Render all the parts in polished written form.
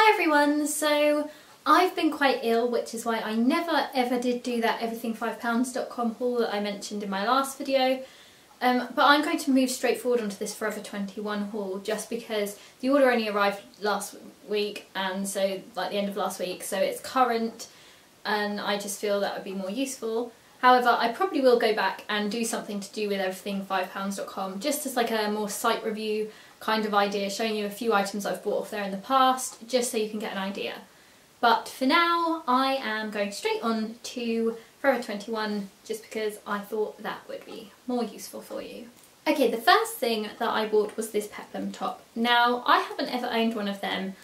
Hi everyone, so I've been quite ill, which is why I never ever did do that everything5pounds.com haul that I mentioned in my last video. But I'm going to move straight forward onto this Forever 21 haul just because the order only arrived last week, and so like the end of last week, so it's current and I just feel that would be more useful. However, I probably will go back and do something to do with everything5pounds.com just as like a more site review kind of idea, showing you a few items I've bought off there in the past, just so you can get an idea. But for now, I am going straight on to Forever 21 just because I thought that would be more useful for you. Okay, the first thing that I bought was this Peplum top. Now, I haven't ever owned one of them.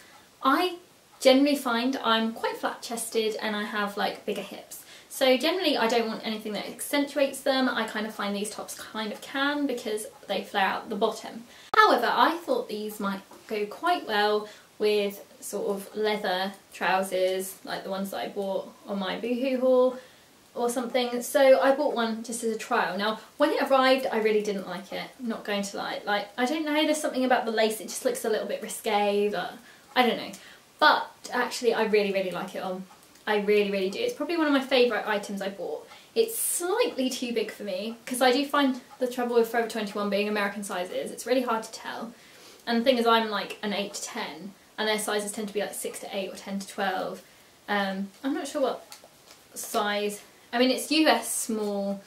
I generally find I'm quite flat-chested and I have like bigger hips. So generally I don't want anything that accentuates them. I kind of find these tops kind of can because they flare out the bottom. However, I thought these might go quite well with sort of leather trousers like the ones that I bought on my Boohoo haul or something. So I bought one just as a trial. Now when it arrived I really didn't like it, I'm not going to lie. Like, I don't know, there's something about the lace, it just looks a little bit risque, but I don't know. But actually I really like it on. I really do. It's probably one of my favourite items I bought. It's slightly too big for me because I do find the trouble with Forever 21 being American sizes, it's really hard to tell. And the thing is, I'm like an 8 to 10 and their sizes tend to be like 6 to 8 or 10 to 12. I'm not sure what size. I mean, it's US small,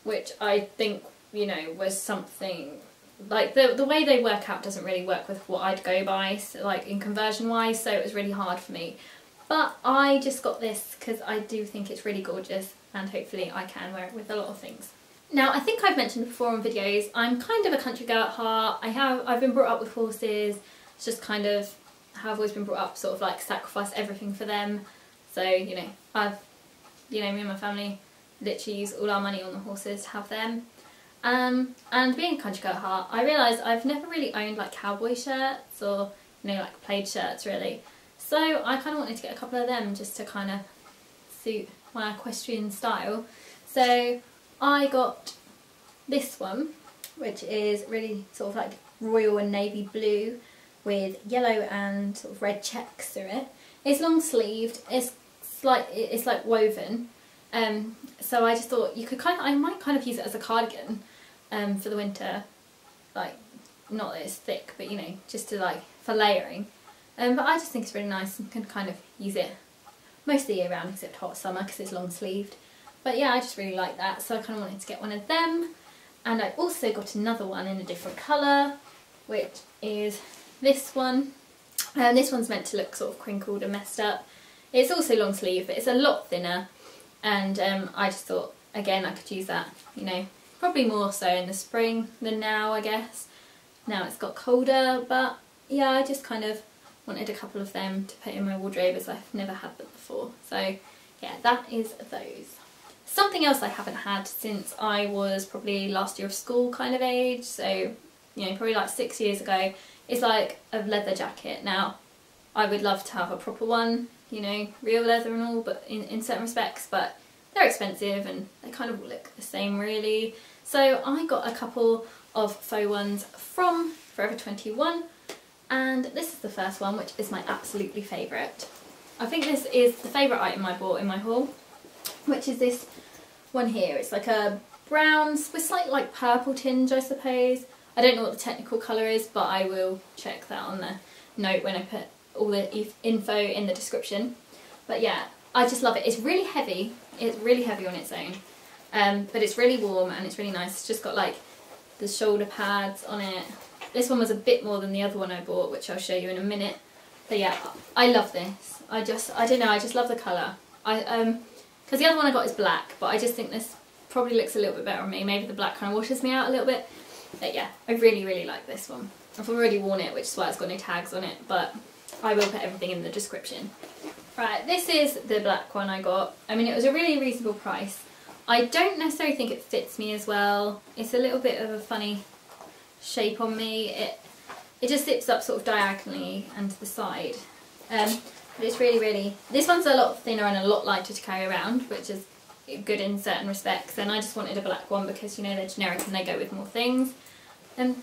which I think, you know, was something like the way they work out doesn't really work with what I'd go by, so, like in conversion wise, so it was really hard for me. But I just got this because I do think it's really gorgeous and hopefully I can wear it with a lot of things. Now, I think I've mentioned before on videos, I'm kind of a country girl at heart. I've been brought up with horses. It's just kind of how I've always been brought up, sort of like sacrifice everything for them. So, you know, me and my family literally use all our money on the horses to have them. And being a country girl at heart, I realised I've never really owned like cowboy shirts or, you know, like plaid shirts really. So I kind of wanted to get a couple of them just to kind of suit my equestrian style. So I got this one, which is really sort of like royal and navy blue with yellow and sort of red checks through it. It's long sleeved, it's like woven. So I just thought you could I might kind of use it as a cardigan for the winter. Like, not that it's thick, but you know, just to like, for layering. But I just think it's really nice and can kind of use it most of the year round except hot summer because it's long sleeved. But yeah, I just really like that, so I kind of wanted to get one of them. And I also got another one in a different colour, which is this one. And this one's meant to look sort of crinkled and messed up. It's also long sleeve, but it's a lot thinner. And I just thought, again, I could use that, you know, probably more so in the spring than now, I guess. Now it's got colder, but yeah, I just kind of wanted a couple of them to put in my wardrobe as I've never had them before. So yeah, that is those. Something else I haven't had since I was probably last year of school kind of age, so you know, probably like 6 years ago, is like a leather jacket. Now I would love to have a proper one, you know, real leather and all, but in certain respects, but they're expensive and they kind of all look the same really. So I got a couple of faux ones from Forever 21. And this is the first one, which is my absolutely favourite. I think this is the favourite item I bought in my haul, which is this one here. It's like a brown with slightly like purple tinge, I suppose. I don't know what the technical colour is, but I will check that on the note when I put all the info in the description. But yeah, I just love it. It's really heavy. It's really heavy on its own, but it's really warm and it's really nice. It's just got like the shoulder pads on it. This one was a bit more than the other one I bought, which I'll show you in a minute. But yeah, I love this. I don't know, I just love the colour. Because the other one I got is black, but I just think this probably looks a little bit better on me. Maybe the black kind of washes me out a little bit. But yeah, I really like this one. I've already worn it, which is why it's got no tags on it, but I will put everything in the description. Right, this is the black one I got. I mean, it was a really reasonable price. I don't necessarily think it fits me as well. It's a little bit of a funny shape on me. It just zips up sort of diagonally and to the side, but it's really, this one's a lot thinner and a lot lighter to carry around, which is good in certain respects, and I just wanted a black one because, you know, they're generic and they go with more things.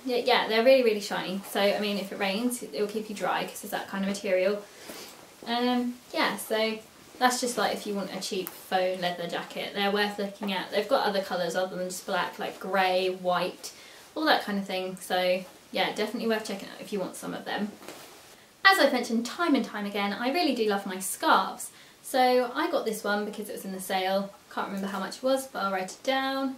Yeah, they're really shiny, so I mean, if it rains it'll keep you dry because it's that kind of material. Yeah, so that's just like if you want a cheap faux leather jacket, they're worth looking at. They've got other colours other than just black, like grey, white, all that kind of thing. So yeah, definitely worth checking out if you want some of them. As I've mentioned time and time again, I really do love my scarves. So I got this one because it was in the sale. Can't remember how much it was, but I'll write it down.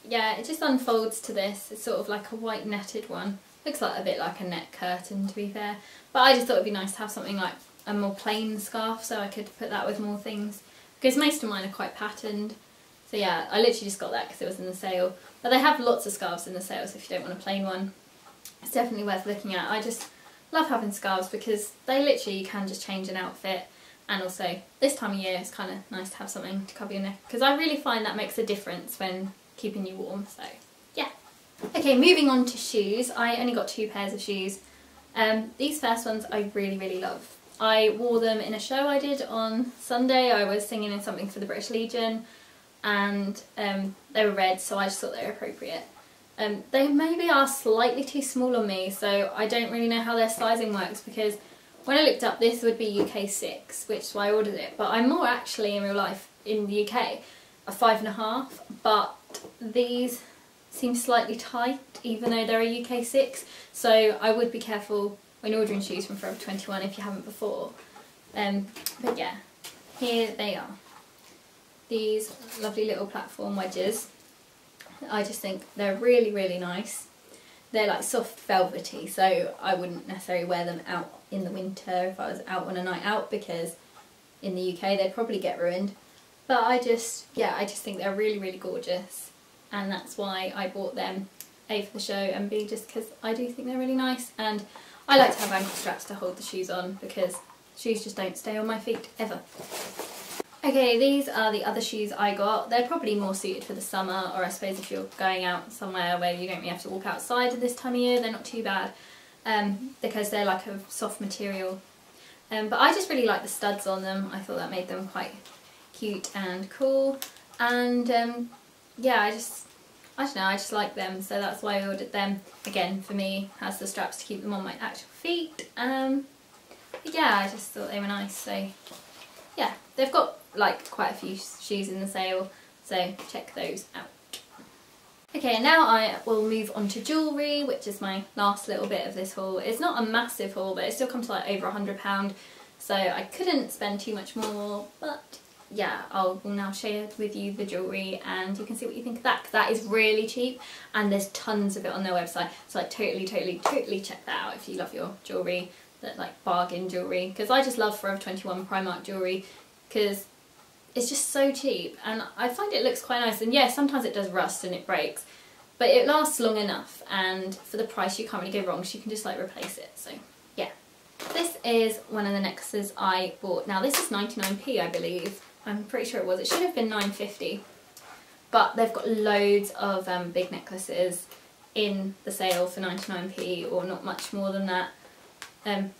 Yeah, it just unfolds to this. It's sort of like a white netted one. Looks like a bit like a net curtain, to be fair. But I just thought it'd be nice to have something like a more plain scarf, so I could put that with more things. Because most of mine are quite patterned. So yeah, I literally just got that because it was in the sale. But they have lots of scarves in the sale, so if you don't want a plain one, it's definitely worth looking at. I just love having scarves because they literally, you can just change an outfit. And also, this time of year, it's kind of nice to have something to cover your neck. Because I really find that makes a difference when keeping you warm, so yeah. Okay, moving on to shoes. I only got 2 pairs of shoes. These first ones I really, really love. I wore them in a show I did on Sunday. I was singing in something for the British Legion, and they were red, so I just thought they were appropriate. They maybe are slightly too small on me, so I don't really know how their sizing works, because when I looked up, this would be UK 6, which is why I ordered it, but I'm more actually in real life in the UK, a 5.5, but these seem slightly tight even though they're a UK 6, so I would be careful when ordering shoes from Forever 21 if you haven't before. But yeah, here they are. These lovely little platform wedges. I just think they're really, really nice. They're like soft velvety, so I wouldn't necessarily wear them out in the winter if I was out on a night out, because in the UK they'd probably get ruined. But I just think they're really, really gorgeous, and that's why I bought them, A, for the show, and B, just because I do think they're really nice, and I like to have ankle straps to hold the shoes on because shoes just don't stay on my feet ever. Okay, these are the other shoes I got. They're probably more suited for the summer, or I suppose if you're going out somewhere where you don't really have to walk outside at this time of year, they're not too bad, because they're like a soft material. But I just really like the studs on them. I thought that made them quite cute and cool, and yeah, I don't know, I just like them, so that's why I ordered them. Again, for me, has the straps to keep them on my actual feet. But yeah, I just thought they were nice, so yeah, they've got like quite a few shoes in the sale, so check those out. Okay, now I will move on to jewellery, which is my last little bit of this haul. It's not a massive haul, but it still comes to like over £100, so I couldn't spend too much more, but yeah, I will now share with you the jewellery and you can see what you think of that, because that is really cheap and there's tons of it on their website, so like totally check that out if you love your jewellery, that like bargain jewellery, because I just love Forever 21 Primark jewellery because it's just so cheap and I find it looks quite nice, and yeah, sometimes it does rust and it breaks, but it lasts long enough, and for the price you can't really go wrong, so you can just like replace it, so yeah. This is one of the necklaces I bought. Now this is 99p I believe. I'm pretty sure it was. It should have been £9.50, but they've got loads of big necklaces in the sale for 99p, or not much more than that.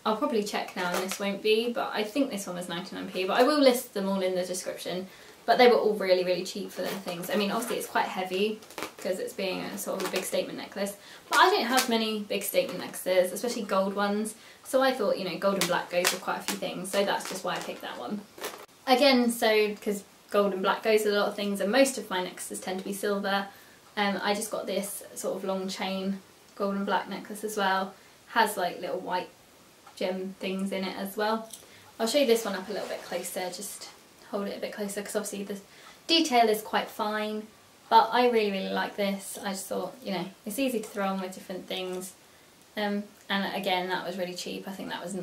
I'll probably check now and this won't be, but I think this one was 99p, but I will list them all in the description. But they were all really, really cheap for their things. I mean, obviously it's quite heavy because it's being a sort of a big statement necklace, but I don't have many big statement necklaces, especially gold ones, so I thought, you know, gold and black goes with quite a few things, so that's just why I picked that one. Again, so because gold and black goes with a lot of things and most of my necklaces tend to be silver, I just got this sort of long chain gold and black necklace as well. Has like little white gem things in it as well. I'll show you this one up a little bit closer, just hold it a bit closer because obviously the detail is quite fine, but I really, really like this. I just thought, you know, it's easy to throw on with different things, and again, that was really cheap. I think that was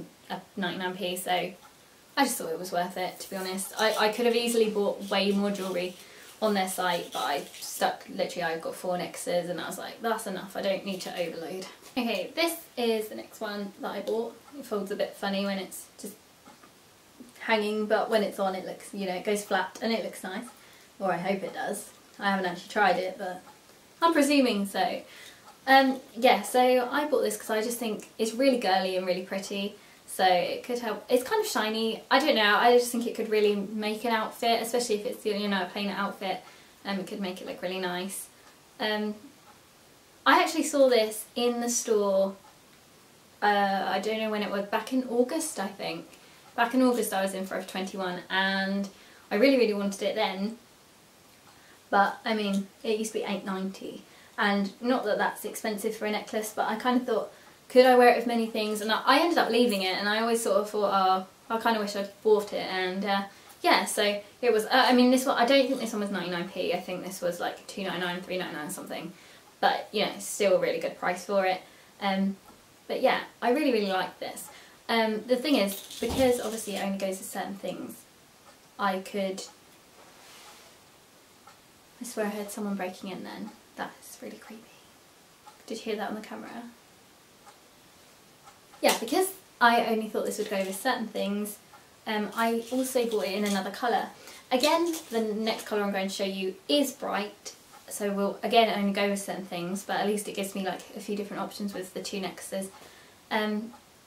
99p, so I just thought it was worth it, to be honest. I could have easily bought way more jewellery on their site, but I stuck, literally I got 4 necklaces and I was like, that's enough, I don't need to overload. Okay, this is the next one that I bought. It folds a bit funny when it's just hanging, but when it's on it looks, you know, it goes flat and it looks nice. Or I hope it does. I haven't actually tried it, but I'm presuming so. Yeah, so I bought this because I just think it's really girly and really pretty. So it could help. It's kind of shiny. I don't know. I just think it could really make an outfit, especially if it's, you know, a plain outfit. It could make it look really nice. I actually saw this in the store I don't know when it was, back in August I think. Back in August I was in Forever 21 and I really wanted it then. But I mean, it used to be £8.90, and not that that's expensive for a necklace, but I kind of thought, could I wear it with many things? And I ended up leaving it, and I always sort of thought, oh, I kind of wish I'd bought it. And yeah, so it was, I mean, this one, I don't think this one was 99p, I think this was like £2.99, £3.99 something. But, you know, still a really good price for it. But yeah, I really like this. The thing is, because obviously it only goes with certain things, I swear I heard someone breaking in then. That's really creepy. Did you hear that on the camera? Yeah, because I only thought this would go with certain things, I also bought it in another colour. Again, the next colour I'm going to show you is bright, so we'll again only go with certain things, but at least it gives me like a few different options with the two necklaces.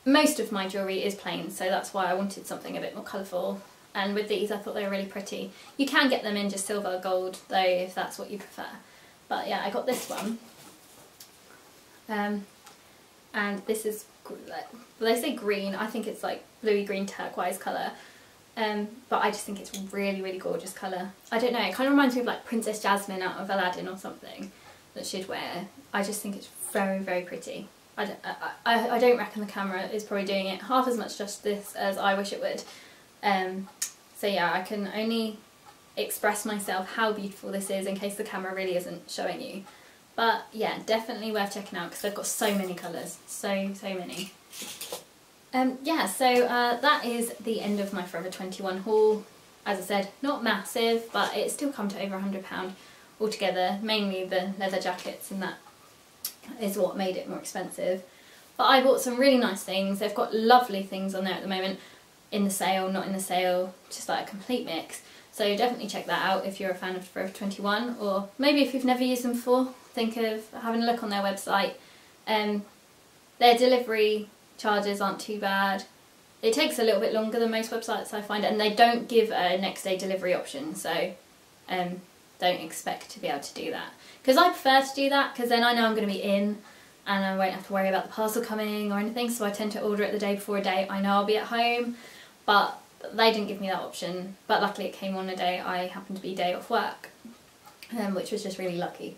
Most of my jewellery is plain, so that's why I wanted something a bit more colourful. And with these I thought they were really pretty. You can get them in just silver or gold though if that's what you prefer. But yeah, I got this one. And this is, well, they say green, I think it's like bluey green turquoise colour. But I just think it's really gorgeous colour. I don't know, it kind of reminds me of like Princess Jasmine out of Aladdin or something that she'd wear. I just think it's very pretty. I don't reckon the camera is probably doing it half as much justice as I wish it would. So yeah, I can only express myself how beautiful this is in case the camera really isn't showing you. But yeah, definitely worth checking out because they've got so many colours, so many. Yeah, so that is the end of my Forever 21 haul. As I said, not massive, but it's still come to over £100 altogether. Mainly the leather jackets, and that is what made it more expensive. But I bought some really nice things. They've got lovely things on there at the moment. In the sale, not in the sale, just like a complete mix. So definitely check that out if you're a fan of Forever 21, or maybe if you've never used them before, think of having a look on their website. Their delivery charges aren't too bad. It takes a little bit longer than most websites I find, and they don't give a next day delivery option, so don't expect to be able to do that. Because I prefer to do that, because then I know I'm going to be in and I won't have to worry about the parcel coming or anything, so I tend to order it the day before a day I know I'll be at home. But they didn't give me that option, but luckily it came on a day I happened to be day off work, which was just really lucky.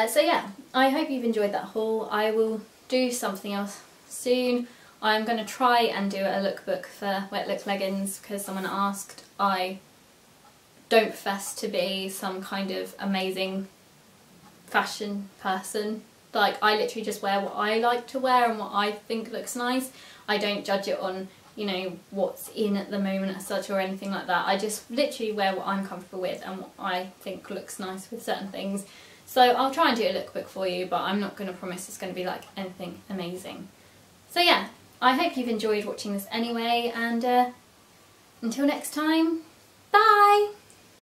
So yeah, I hope you've enjoyed that haul. I will do something else soon. I'm going to try and do a lookbook for wet look leggings because someone asked. I don't profess to be some kind of amazing fashion person. Like, I literally just wear what I like to wear and what I think looks nice. I don't judge it on, you know, what's in at the moment as such or anything like that. I just literally wear what I'm comfortable with and what I think looks nice with certain things. So I'll try and do a lookbook for you, but I'm not going to promise it's going to be like anything amazing. So yeah, I hope you've enjoyed watching this anyway, and until next time, bye!